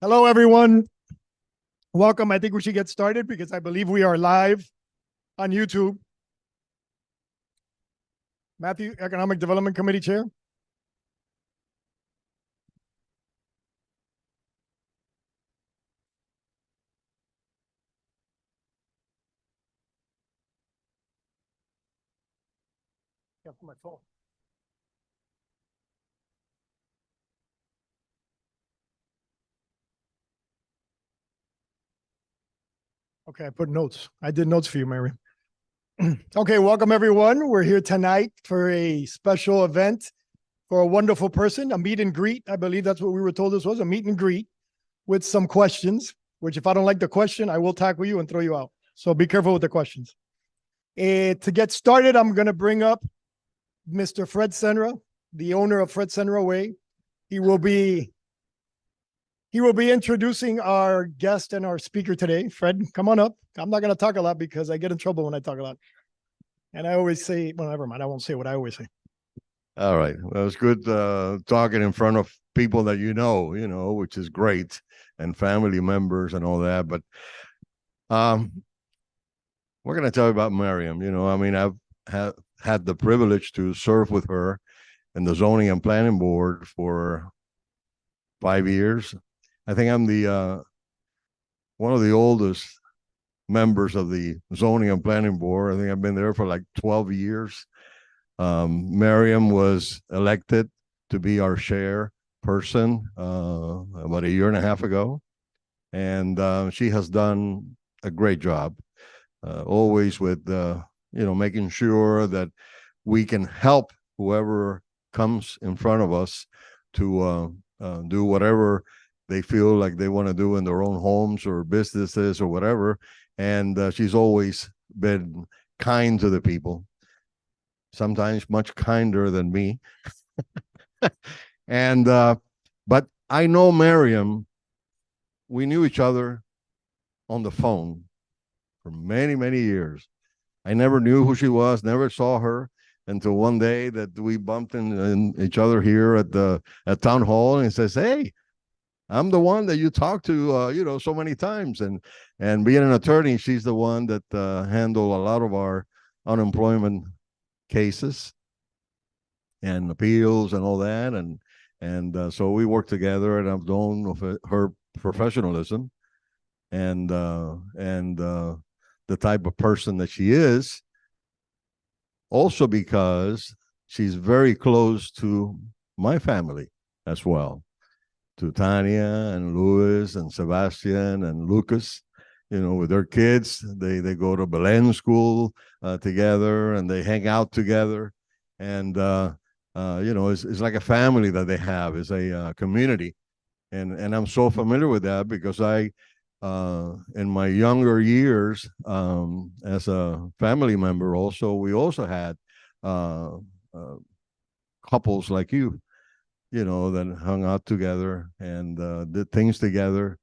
Hello, everyone. Welcome. I think we should get started because I believe we are live on YouTube. Matthew, Economic Development Committee Chair. Yeah, my phone. Okay, I put notes. I did notes for you, Mariam. Okay, welcome everyone. We're here tonight for a special event for a wonderful person, a meet and greet. I believe that's what we were told this was, a meet and greet with some questions, which if I don't like the question, I will tackle you and throw you out. So be careful with the questions. To get started, I'm going to bring up Mr. Fred Senra, the owner of Fred Senra Way. He will be introducing our guest and our speaker today. Fred, come on up. I'm not going to talk a lot because I get in trouble when I talk a lot. And I always say, well, never mind. I won't say what I always say. All right. Well, it's good talking in front of people that you know, which is great, and family members and all that. But we're going to tell you about Mariam. I mean, I've had the privilege to serve with her in the Zoning and Planning Board for 5 years. I think I'm the one of the oldest members of the Zoning and Planning Board. I think I've been there for like 12 years. Mariam was elected to be our chairperson about a year and a half ago, and she has done a great job, always with making sure that we can help whoever comes in front of us to do whatever they feel like they want to do in their own homes or businesses or whatever. And she's always been kind to the people, sometimes much kinder than me. And but I know Mariam. We knew each other on the phone for many, many years. I never knew who she was, never saw her until one day that we bumped in each other here at town hall, and he says, "Hey, I'm the one that you talked to, so many times." And being an attorney, she's the one that handled a lot of our unemployment cases and appeals and all that. And so we work together, and I've known of her professionalism and the type of person that she is. Also because she's very close to my family as well, to Tanya and Louis and Sebastian and Lucas, with their kids. They go to Belen school together, and they hang out together. And, it's like a family that they have. It's a community. And I'm so familiar with that because I, in my younger years, as a family member also, we also had couples like you, that hung out together and did things together.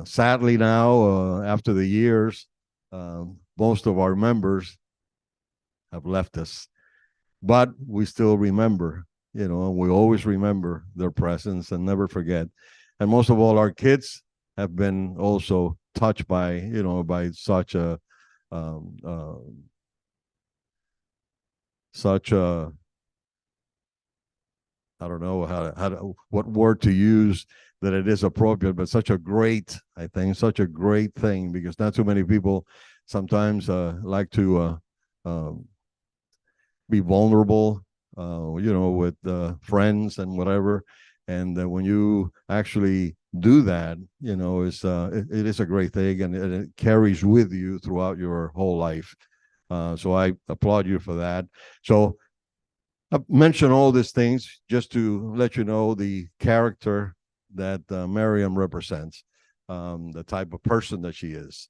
Sadly now, after the years, most of our members have left us, but we still remember, and we always remember their presence and never forget. And most of all, our kids have been also touched by, by such a I don't know what word to use that it is appropriate, but such a great thing, because not too many people sometimes like to be vulnerable, with friends and whatever. And when you actually do that, you know, it is a great thing, and it carries with you throughout your whole life. So I applaud you for that. So I mention all these things just to let you know the character that Mariam represents, the type of person that she is.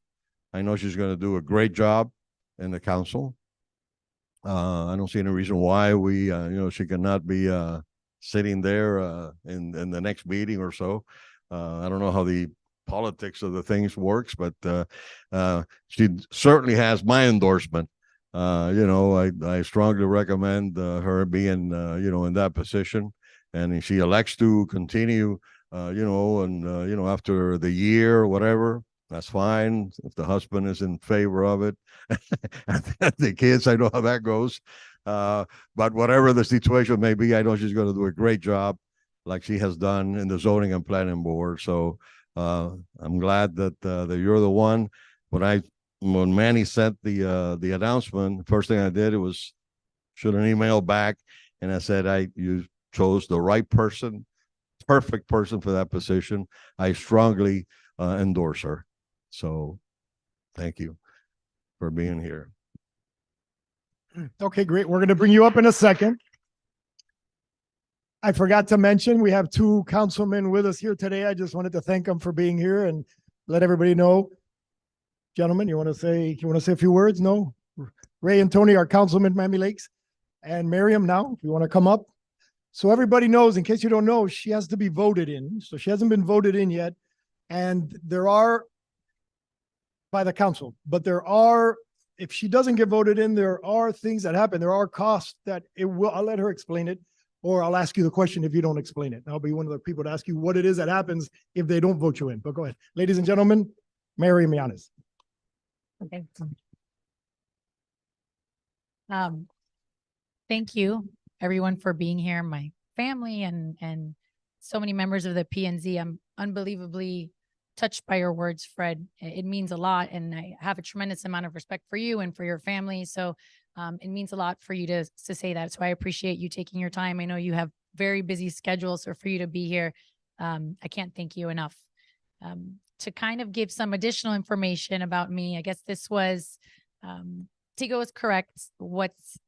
I know she's going to do a great job in the council. I don't see any reason why she cannot be sitting there in the next meeting or so. I don't know how the politics of the things works, but she certainly has my endorsement. I strongly recommend her being in that position, and if she elects to continue, after the year or whatever, that's fine. If the husband is in favor of it, the kids, I know how that goes. But whatever the situation may be, I know she's going to do a great job, like she has done in the zoning and planning board. So I'm glad that you're the one. When Manny sent the announcement, first thing I did was shoot an email back, and I said, you chose the right person, perfect person for that position. I strongly endorse her. So thank you for being here. Okay, great. We're going to bring you up in a second. I forgot to mention, we have two councilmen with us here today. I just wanted to thank them for being here and let everybody know. Gentlemen, you want to say a few words? No? Ray and Tony are councilmen, Miami Lakes, and Mariam now, if you want to come up. So everybody knows, in case you don't know, she has to be voted in. So she hasn't been voted in yet. And there are, by the council, but there are, if she doesn't get voted in, there are things that happen. There are costs that it will, I'll let her explain it, or I'll ask you the question if you don't explain it. I'll be one of the people to ask you what it is that happens if they don't vote you in. But go ahead. Ladies and gentlemen, Mariam Matos. Okay. Thank you everyone for being here. My family and so many members of the PNZ. I'm unbelievably touched by your words, Fred. It means a lot, and I have a tremendous amount of respect for you and for your family. So it means a lot for you to say that. So I appreciate you taking your time. I know you have very busy schedules, so for you to be here, I can't thank you enough. To kind of give some additional information about me, I guess this was, Tigo is correct. What's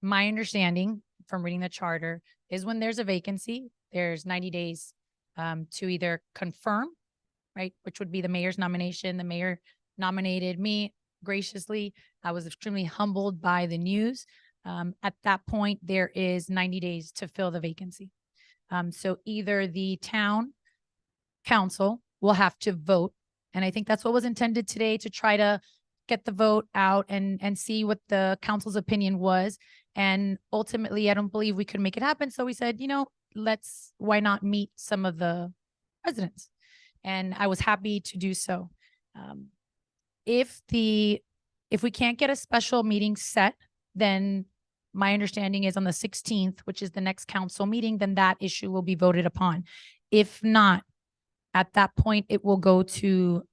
my understanding from reading the charter is when there's a vacancy, there's 90 days to either confirm, right, which would be the mayor's nomination. The mayor nominated me graciously. I was extremely humbled by the news. At that point, there is 90 days to fill the vacancy. So either the town council will have to vote, and I think that's what was intended today, to try to get the vote out and see what the council's opinion was. And ultimately, I don't believe we could make it happen. So we said, why not meet some of the residents? And I was happy to do so. If we can't get a special meeting set, then my understanding is on the 16th, which is the next council meeting, then that issue will be voted upon. If not, at that point, it will go to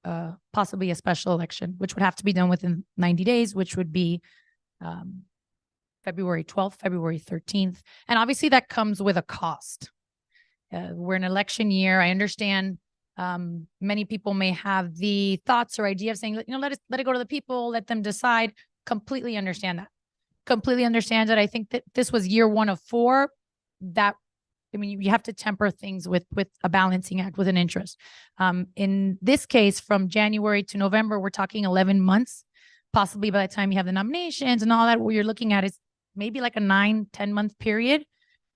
possibly a special election, which would have to be done within 90 days, which would be February 12th, February 13th. And obviously that comes with a cost. We're in election year. I understand many people may have the thoughts or idea of saying, let it go to the people, let them decide. Completely understand that. Completely understand it. I think that this was year 1 of 4. You have to temper things with a balancing act, with an interest. In this case, from January to November, we're talking 11 months. Possibly by the time you have the nominations and all that, what you're looking at is maybe like a 9-10 month period.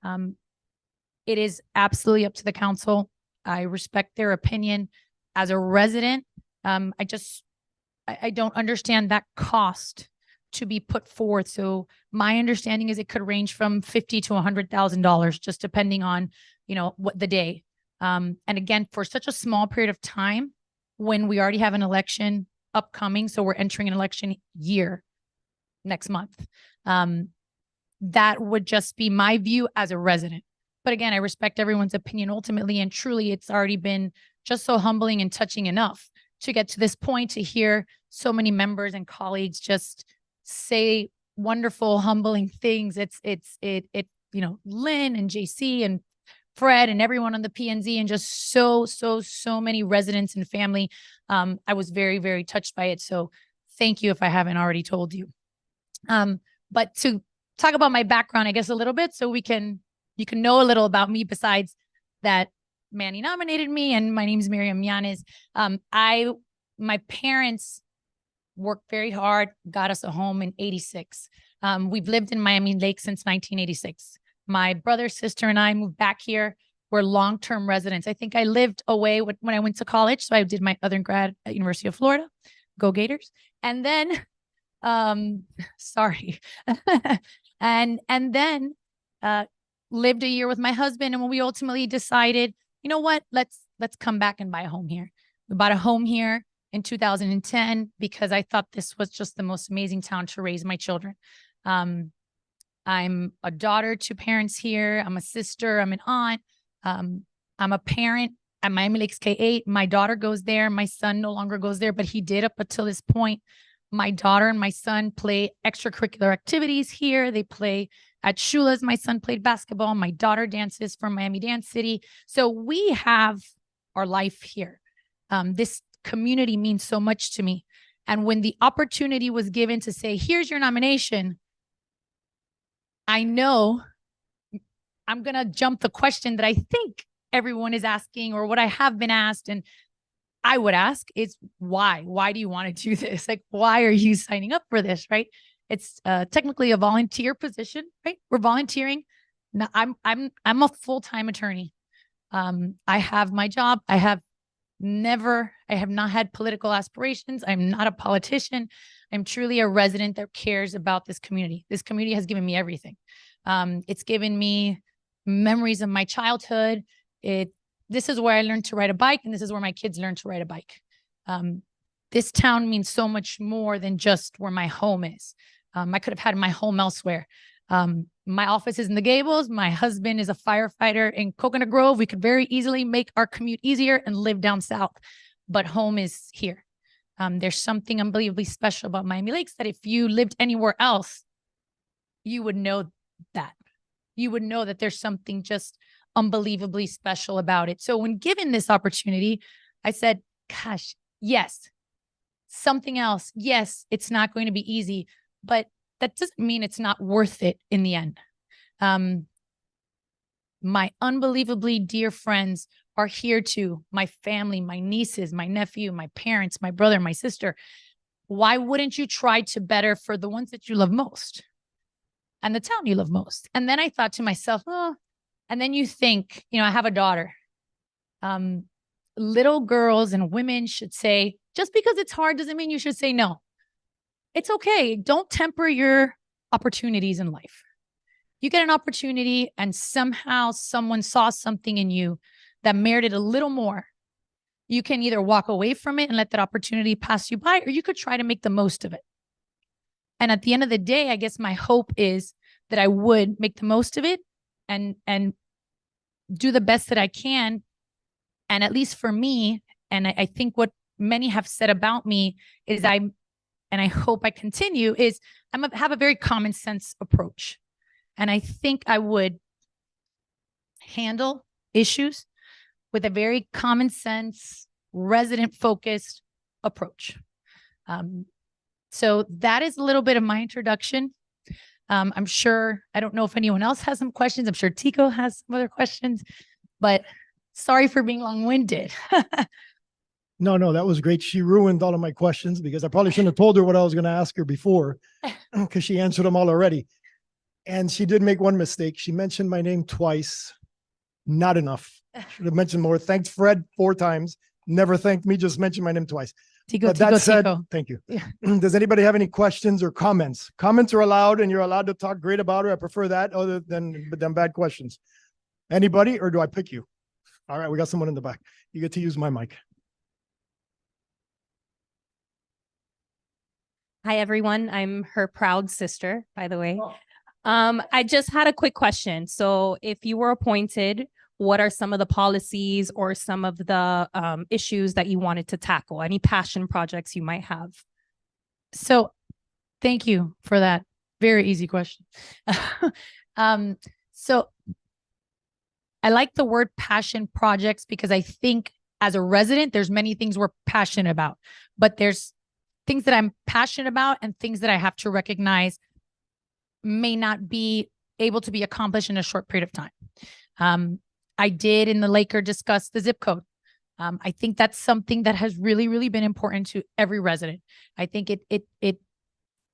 It is absolutely up to the council. I respect their opinion. As a resident, I don't understand that cost to be put forth. So my understanding is it could range from $50,000 to $100,000, just depending on, what the day. And again, for such a small period of time, when we already have an election upcoming, so we're entering an election year next month, that would just be my view as a resident. But again, I respect everyone's opinion ultimately, and truly it's already been just so humbling and touching enough to get to this point, to hear so many members and colleagues just say wonderful, humbling things. Lynn and JC and Fred and everyone on the PNZ and just so many residents and family. I was very, very touched by it. So thank you if I haven't already told you. But to talk about my background, I guess a little bit, so you can know a little about me besides that Manny nominated me and my name's Mariam. My parents worked very hard, got us a home in 86. We've lived in Miami Lakes since 1986. My brother, sister, and I moved back here. We're long-term residents. I think I lived away when I went to college. So I did my undergrad at University of Florida. Go Gators. And then, sorry. and then lived a year with my husband. And when we ultimately decided, you know what, let's come back and buy a home here. We bought a home here in 2010 because I thought this was just the most amazing town to raise my children. I'm a daughter to parents here. I'm a sister. I'm an aunt. I'm a parent at Miami Lakes K-8. My daughter goes there. My son no longer goes there, but he did up until this point. My daughter and my son play extracurricular activities here. They play at Shula's. My son played basketball. My daughter dances for Miami Dance City. So we have our life here. This community means so much to me. And when the opportunity was given to say, here's your nomination, I know I'm going to jump the question that I think everyone is asking, or what I have been asked. And I would ask is why? Why do you want to do this? Like, why are you signing up for this? Right? It's technically a volunteer position, right? We're volunteering. Now, I'm a full-time attorney. I have my job. I have not had political aspirations. I'm not a politician. I'm truly a resident that cares about this community. This community has given me everything. It's given me memories of my childhood. This is where I learned to ride a bike, and this is where my kids learned to ride a bike. This town means so much more than just where my home is. I could have had my home elsewhere. My office is in the Gables. My husband is a firefighter in Coconut Grove. We could very easily make our commute easier and live down south, but home is here. There's something unbelievably special about Miami Lakes that if you lived anywhere else, you would know that. You would know that there's something just unbelievably special about it. So when given this opportunity, I said, gosh, yes, something else. Yes, it's not going to be easy, but that doesn't mean it's not worth it in the end. My unbelievably dear friends are here too. My family, my nieces, my nephew, my parents, my brother, my sister. Why wouldn't you try to better for the ones that you love most and the town you love most? And then I thought to myself, oh, and then you think, I have a daughter. Little girls and women should say, just because it's hard doesn't mean you should say no. It's okay. Don't temper your opportunities in life. You get an opportunity and somehow someone saw something in you that merited a little more. You can either walk away from it and let that opportunity pass you by, or you could try to make the most of it. And at the end of the day, I guess my hope is that I would make the most of it and do the best that I can. And at least for me, and I think what many have said about me is and I hope I continue, is have a very common sense approach. And I think I would handle issues with a very common sense, resident focused approach. So that is a little bit of my introduction. I'm sure, I don't know if anyone else has some questions. I'm sure Tico has some other questions, but sorry for being long-winded. No, that was great. She ruined all of my questions because I probably shouldn't have told her what I was going to ask her before because she answered them all already. And she did make one mistake. She mentioned my name twice. Not enough. Should have mentioned more. Thanked Fred 4 times. Never thanked me, just mentioned my name twice. But that said, thank you. Yeah. Does anybody have any questions or comments? Comments are allowed and you're allowed to talk great about her. I prefer that other than bad questions. Anybody, or do I pick you? All right, we got someone in the back. You get to use my mic. Hi, everyone. I'm her proud sister, by the way. I just had a quick question. So if you were appointed, what are some of the policies or some of the issues that you wanted to tackle? Any passion projects you might have? So thank you for that very easy question. So I like the word passion projects because I think as a resident, there's many things we're passionate about, but there's things that I'm passionate about and things that I have to recognize may not be able to be accomplished in a short period of time. I did in the Laker discuss the zip code. I think that's something that has really, really been important to every resident. I think it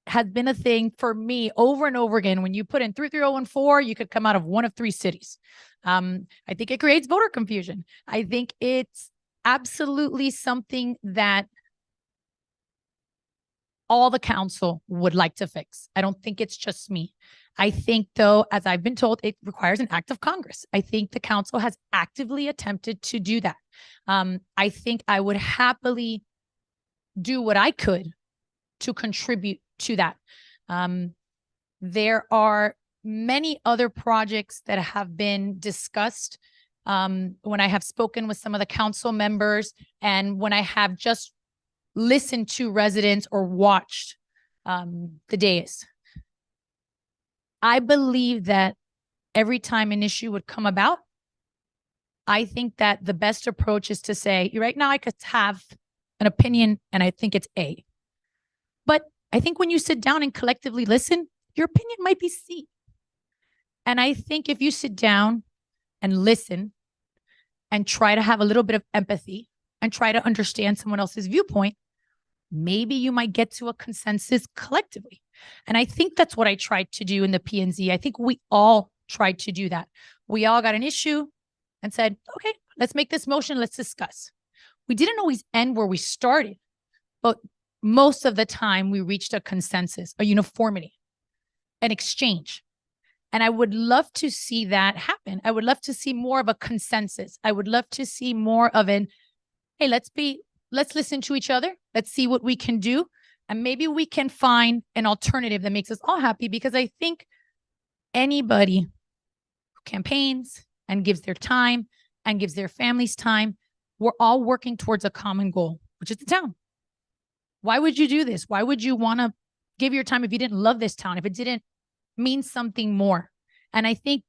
has been a thing for me over and over again. When you put in 33014, you could come out of one of 3 cities. I think it creates voter confusion. I think it's absolutely something that all the council would like to fix. I don't think it's just me. I think, though, as I've been told, it requires an act of Congress. I think the council has actively attempted to do that. I think I would happily do what I could to contribute to that. There are many other projects that have been discussed when I have spoken with some of the council members and when I have just listened to residents or watched the days. I believe that every time an issue would come about, I think that the best approach is to say, right now I could have an opinion and I think it's A. But I think when you sit down and collectively listen, your opinion might be C. And I think if you sit down and listen and try to have a little bit of empathy and try to understand someone else's viewpoint, maybe you might get to a consensus collectively. And I think that's what I tried to do in the P&Z. I think we all tried to do that. We all got an issue and said, okay, let's make this motion. Let's discuss. We didn't always end where we started, but most of the time we reached a consensus, a uniformity, an exchange. And I would love to see that happen. I would love to see more of a consensus. I would love to see more of an, hey, let's listen to each other. Let's see what we can do. And maybe we can find an alternative that makes us all happy, because I think anybody who campaigns and gives their time and gives their families time, we're all working towards a common goal, which is the town. Why would you do this? Why would you want to give your time if you didn't love this town, if it didn't mean something more? And I think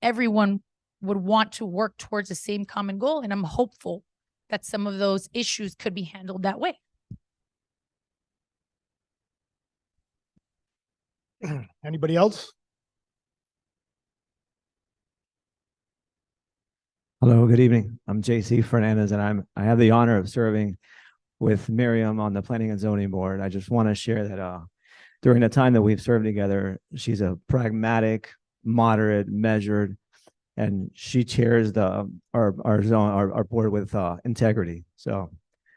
everyone would want to work towards the same common goal. And I'm hopeful that some of those issues could be handled that way. Anybody else? Hello, good evening. I'm JC Fernandez, and I have the honor of serving with Mariam on the Planning and Zoning Board. I just want to share that during the time that we've served together, she's a pragmatic, moderate, measured, and she chairs our board with integrity. So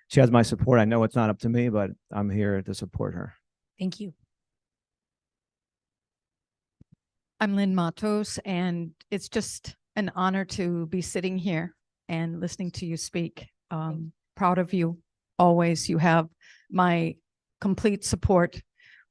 she has my support. I know it's not up to me, but I'm here to support her. Thank you. I'm Lyn Matos, and it's just an honor to be sitting here and listening to you speak. Proud of you always. You have my complete support.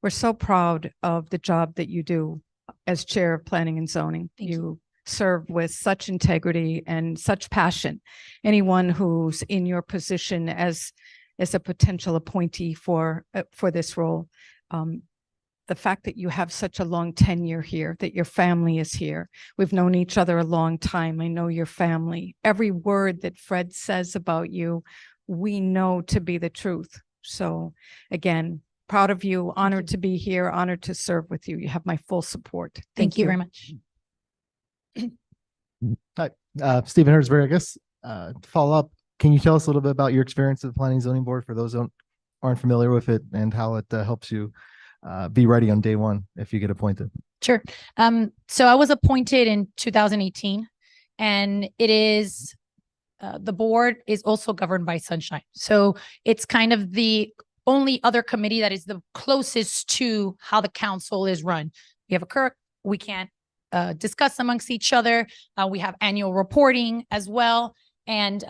We're so proud of the job that you do as chair of Planning and Zoning. Thank you. You serve with such integrity and such passion. Anyone who's in your position as a potential appointee for this role, the fact that you have such a long tenure here, that your family is here. We've known each other a long time. I know your family. Every word that Fred says about you, we know to be the truth. So again, proud of you, honored to be here, honored to serve with you. You have my full support. Thank you very much. Hi, Stephen Herzberg, I guess, to follow up, can you tell us a little bit about your experience at the Planning and Zoning Board for those who aren't familiar with it, and how it helps you be ready on day one if you get appointed? Sure. So I was appointed in 2018, and it is, the board is also governed by Sunshine. So it's kind of the only other committee that is the closest to how the council is run. We have a clerk, we can't discuss amongst each other. We have annual reporting as well. And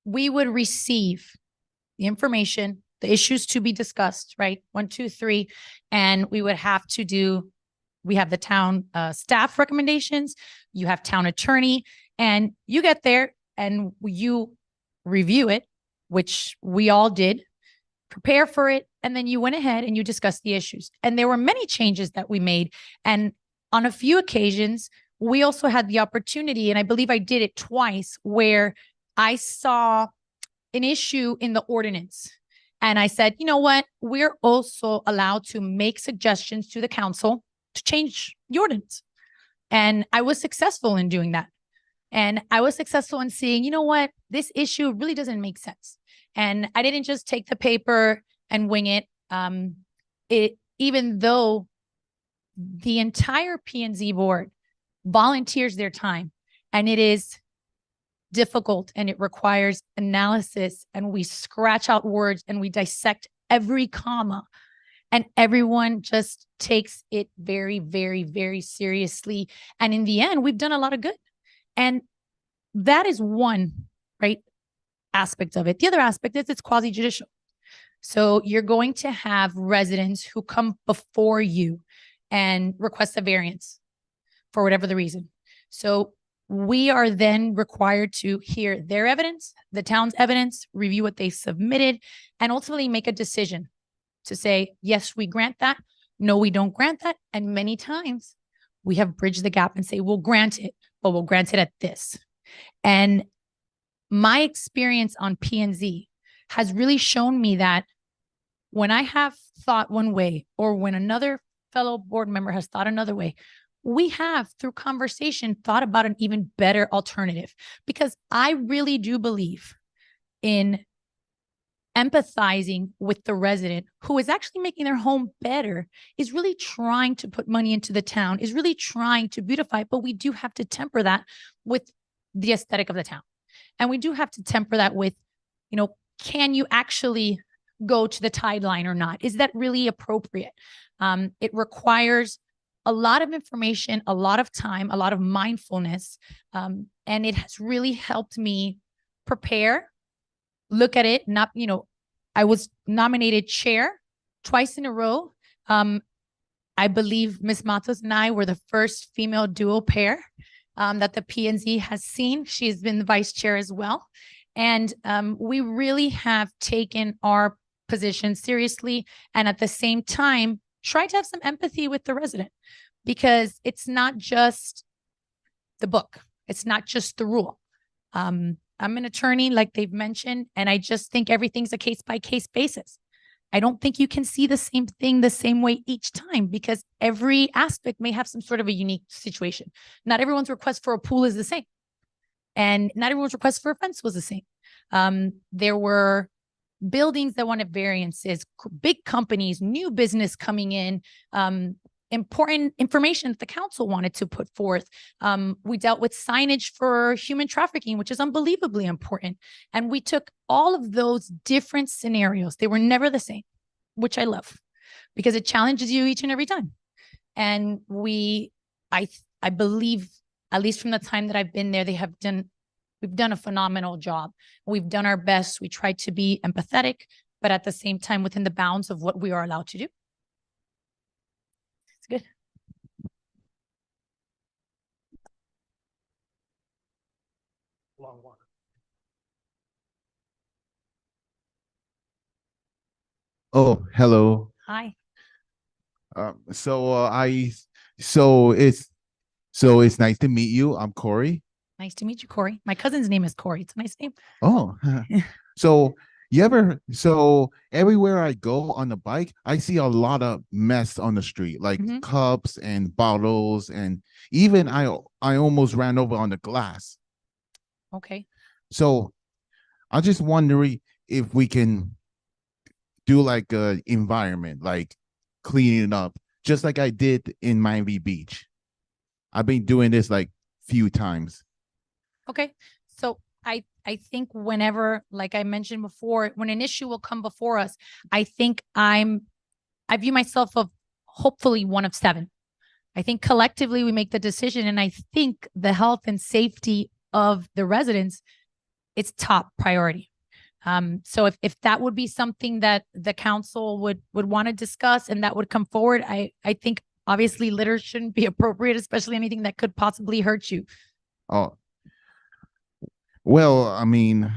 we would receive the information, the issues to be discussed, right? 1, 2, 3. And we would have to do, we have the town staff recommendations, you have town attorney, and you get there and you review it, which we all did, prepare for it, and then you went ahead and you discussed the issues. And there were many changes that we made. And on a few occasions, we also had the opportunity, and I believe I did it twice, where I saw an issue in the ordinance. And I said, you know what? We're also allowed to make suggestions to the council to change the ordinance. And I was successful in doing that. And I was successful in seeing, you know what? This issue really doesn't make sense. And I didn't just take the paper and wing it. Even though the entire P&Z board volunteers their time, and it is difficult and it requires analysis, and we scratch out words and we dissect every comma, and everyone just takes it very, very, very seriously. And in the end, we've done a lot of good. And that is one, right, aspect of it. The other aspect is it's quasi-judicial. So you're going to have residents who come before you and request a variance for whatever the reason. So we are then required to hear their evidence, the town's evidence, review what they submitted, and ultimately make a decision to say, yes, we grant that. No, we don't grant that. And many times we have bridged the gap and say, we'll grant it, but we'll grant it at this. And my experience on P&Z has really shown me that when I have thought one way, or when another fellow board member has thought another way, we have, through conversation, thought about an even better alternative. Because I really do believe in empathizing with the resident who is actually making their home better, is really trying to put money into the town, is really trying to beautify it. But we do have to temper that with the aesthetic of the town. And we do have to temper that with, you know, can you actually go to the tide line or not? Is that really appropriate? It requires a lot of information, a lot of time, a lot of mindfulness. And it has really helped me prepare, look at it. Not, you know, I was nominated chair twice in a row. I believe Ms. Matos and I were the first female dual pair that the P&Z has seen. She's been the vice chair as well. And we really have taken our position seriously, and at the same time, try to have some empathy with the resident, because it's not just the book. It's not just the rule. I'm an attorney, like they've mentioned, and I just think everything's a case-by-case basis. I don't think you can see the same thing the same way each time, because every aspect may have some sort of a unique situation. Not everyone's request for a pool is the same, and not everyone's request for a fence was the same. There were buildings that wanted variances, big companies, new business coming in, important information that the council wanted to put forth. We dealt with signage for human trafficking, which is unbelievably important. And we took all of those different scenarios. They were never the same, which I love, because it challenges you each and every time. And I believe, at least from the time that I've been there, we've done a phenomenal job. We've done our best. We tried to be empathetic, but at the same time, within the bounds of what we are allowed to do. It's good. Long one. Oh, hello. Hi. So it's nice to meet you. I'm Corey. Nice to meet you, Corey. My cousin's name is Corey. It's a nice name. Oh, so everywhere I go on the bike, I see a lot of mess on the street, like Mhm. cups and bottles, and even I almost ran over on the glass. Okay. So I'm just wondering if we can do like a environment, like cleaning up, just like I did in Miami Beach. I've been doing this like few times. Okay. So I think whenever, like I mentioned before, when an issue will come before us, I think I view myself of hopefully one of 7. I think collectively we make the decision, and I think the health and safety of the residents, it's top priority. So if that would be something that the council would want to discuss and that would come forward, I think obviously litter shouldn't be appropriate, especially anything that could possibly hurt you. Oh, well, I mean,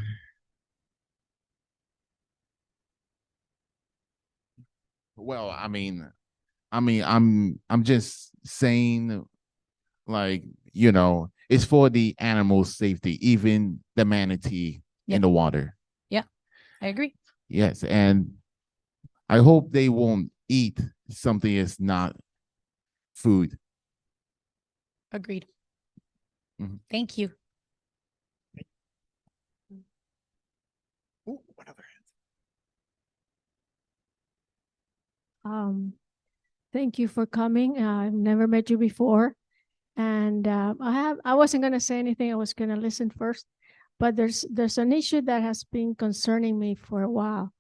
I'm just saying, like, it's for the animal safety, even the manatee Yeah. in the water. I agree. Yes, and I hope they won't eat something that's not food. Agreed. Mhm. Thank you. Ooh, one other hand. Thank you for coming. I've never met you before. And I wasn't gonna say anything. I was gonna listen first. But there's an issue that has been concerning me for a while.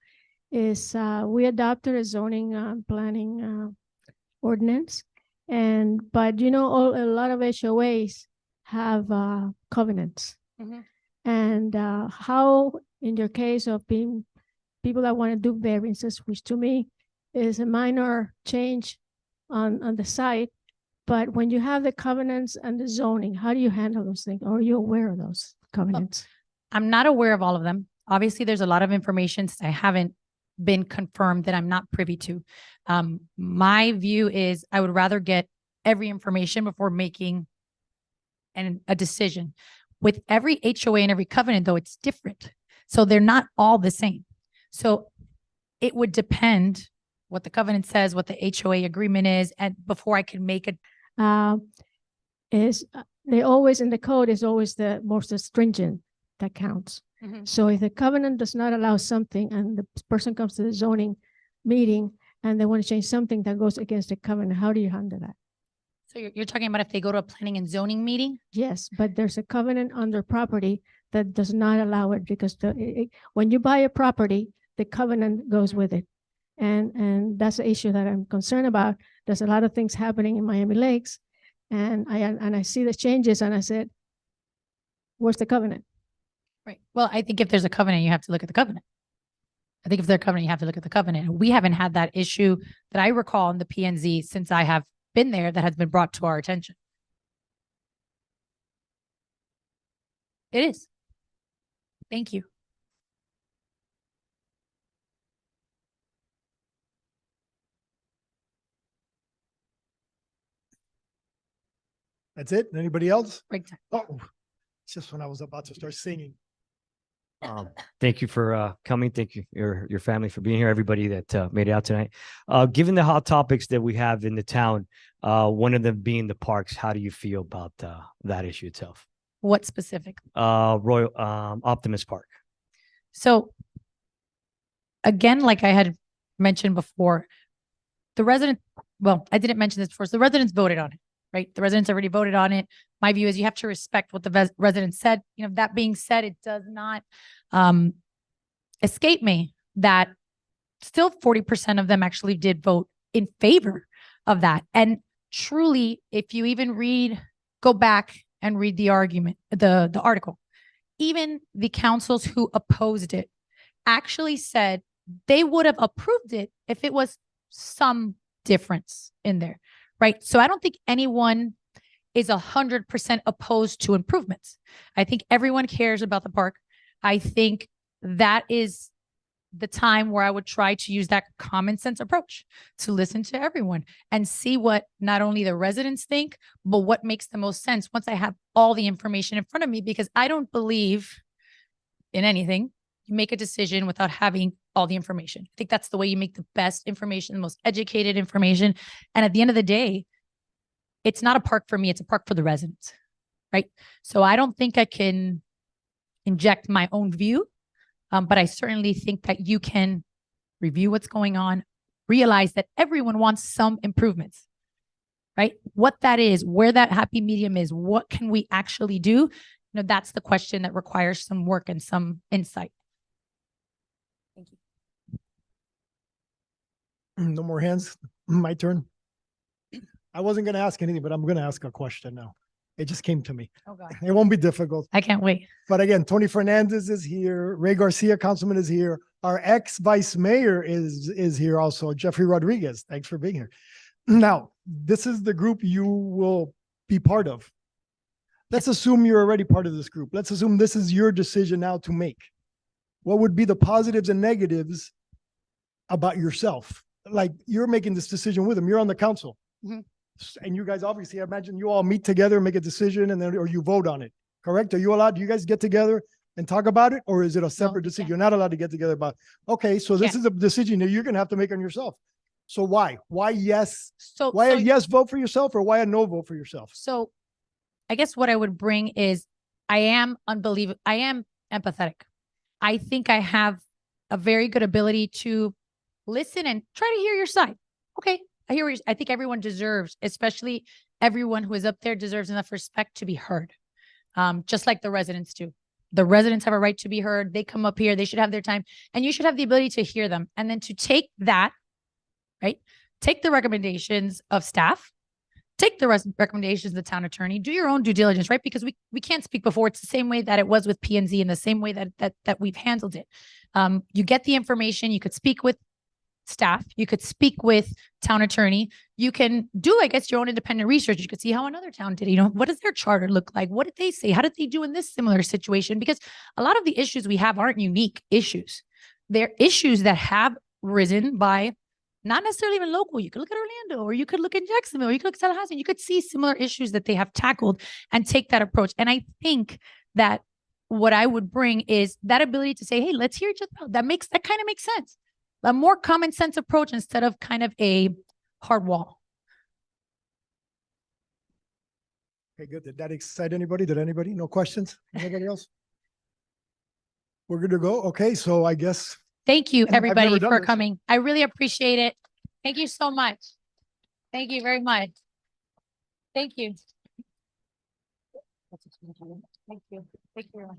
Is we adopted a zoning planning ordinance. But a lot of HOAs have covenants. Mhm. And how, in your case of being people that want to do variances, which to me is a minor change on the site, but when you have the covenants and the zoning, how do you handle those things? Or are you aware of those covenants? I'm not aware of all of them. Obviously, there's a lot of information I haven't been confirmed that I'm not privy to. My view is I would rather get every information before making a decision. With every HOA and every covenant, though, it's different. So they're not all the same. So it would depend what the covenant says, what the HOA agreement is, and before I can make a They always, in the code, is always the most stringent that counts. Mhm. So if the covenant does not allow something and the person comes to the zoning meeting and they want to change something that goes against the covenant, how do you handle that? So you're talking about if they go to a planning and zoning meeting? Yes, but there's a covenant on their property that does not allow it because when you buy a property, the covenant goes with it. And that's the issue that I'm concerned about. There's a lot of things happening in Miami Lakes. And I see the changes and I said, where's the covenant? Right. Well, I think if there's a covenant, you have to look at the covenant. I think if there's a covenant, you have to look at the covenant. We haven't had that issue that I recall in the PNZ since I have been there that has been brought to our attention. It is. Thank you. That's it? Anybody else? Break time. Oh, it's just when I was about to start singing. Thank you for coming. Thank you, your family, for being here. Everybody that made it out tonight. Given the hot topics that we have in the town, one of them being the parks, how do you feel about that issue itself? What specific? Optimus Park. So again, like I had mentioned before, I didn't mention this before. So the residents voted on it, right? The residents already voted on it. My view is you have to respect what the residents said. That being said, it does not escape me that still 40% of them actually did vote in favor of that. And truly, if you even go back and read the argument, the article, even the councils who opposed it actually said they would have approved it if it was some difference in there, right? So I don't think anyone is 100% opposed to improvements. I think everyone cares about the park. I think that is the time where I would try to use that common sense approach to listen to everyone and see what not only the residents think, but what makes the most sense once I have all the information in front of me, because I don't believe in anything. You make a decision without having all the information. I think that's the way you make the best information, the most educated information. And at the end of the day, it's not a park for me. It's a park for the residents, right? So I don't think I can inject my own view, but I certainly think that you can review what's going on, realize that everyone wants some improvements, right? What that is, where that happy medium is, what can we actually do? That's the question that requires some work and some insight. Thank you. No more hands. My turn. I wasn't going to ask anything, but I'm going to ask a question now. It just came to me. Oh God, It won't be difficult. I can't wait. But again, Tony Fernandez is here. Ray Garcia, councilman, is here. Our ex-vice mayor is here also. Jeffrey Rodriguez, thanks for being here. Now, this is the group you will be part of. Let's assume you're already part of this group. Let's assume this is your decision now to make. What would be the positives and negatives about yourself? Like, you're making this decision with them. You're on the council. Mhm. And you guys obviously, I imagine you all meet together, make a decision, and then, or you vote on it, correct? Are you allowed, do you guys get together and talk about it? Or is it a separate decision? You're not allowed to get together about, okay, so this is a decision that you're gonna have to make on yourself. So why? Why yes? So, Why so, a yes vote for yourself or why a no vote for yourself? so I guess what I would bring is I am empathetic. I think I have a very good ability to listen and try to hear your side. Okay. I think everyone deserves, especially everyone who is up there, deserves enough respect to be heard. Just like the residents do. The residents have a right to be heard. They come up here, they should have their time, and you should have the ability to hear them. And then to take that, right? Take the recommendations of staff, take the recommendations of the town attorney, do your own due diligence, right? Because we can't speak before. It's the same way that it was with P&Z, in the same way that we've handled it. You get the information, you could speak with staff, you could speak with town attorney, you can do, I guess, your own independent research. You could see how another town did it. You know, what does their charter look like? What did they say? How did they do in this similar situation? Because a lot of the issues we have aren't unique issues. They're issues that have risen by not necessarily even local. You could look at Orlando, or you could look at Jacksonville, or you could look at Tallahassee. You could see similar issues that they have tackled and take that approach. And I think that what I would bring is that ability to say, hey, let's hear each other out. That kind of makes sense. A more common sense approach instead of kind of a hard wall. Okay, good. Did that excite anybody? Did anybody? No questions? Anybody else? We're good to go. Okay, so I guess. Thank you, And I've never everybody, done for this. coming. I really appreciate it. Thank you so much. Thank you very much. Thank you. Thank you. Thank you very much.